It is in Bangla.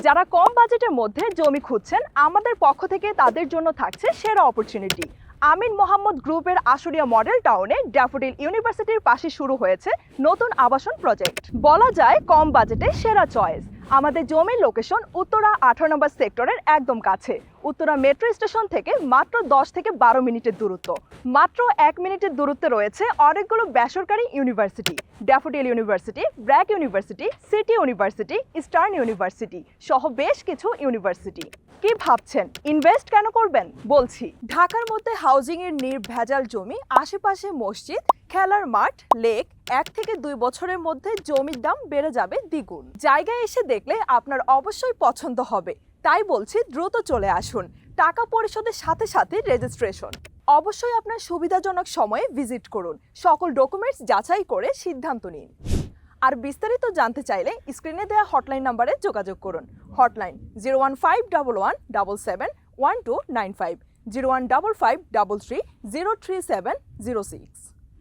যারা কম বাজেটের মধ্যে জমি খুঁজছেন, আমাদের পক্ষ থেকে তাদের জন্য থাকছে সেরা অপরচুনিটি। আমিন মোহাম্মদ গ্রুপের আশুলিয়া মডেল টাউনে ড্যাফোডিল ইউনিভার্সিটির পাশে শুরু হয়েছে নতুন আবাসন প্রজেক্ট। বলা যায় কম বাজেটে সেরা চয়েস। আমাদের জমির লোকেশন উত্তরা 18 নম্বর সেক্টরের একদম কাছে। উত্তরা মেট্রো স্টেশন থেকে মাত্র 10 থেকে 12 মিনিটের দূরত্ব। মাত্র 1 মিনিটের দূরত্বে রয়েছে অনেকগুলো বেসরকারি university, daffodil university, BRAC university, city university, eastern university সহ বেশ কিছু ইউনিভার্সিটি। কি ভাবছেন ইনভেস্ট কেন করবেন? বলছি, ঢাকার মধ্যে হাউজিং এর নির্ভেজাল জমি, আশেপাশে মসজিদ, খেলার মাঠ, লেক, 1 থেকে 2 বছরের মধ্যে জমির দাম বেড়ে যাবে দ্বিগুণ। জায়গায় এসে দেখলে আপনার অবশ্যই পছন্দ হবে। তাই বলছি, দ্রুত চলে আসুন। টাকা পরিশোধের সাথে সাথে রেজিস্ট্রেশন। অবশ্যই আপনার সুবিধাজনক সময়ে ভিজিট করুন। সকল ডকুমেন্টস যাচাই করে সিদ্ধান্ত নিন। আর বিস্তারিত জানতে চাইলে স্ক্রিনে দেওয়া হটলাইন নাম্বারে যোগাযোগ করুন। হটলাইন 01511771295, 01553303706।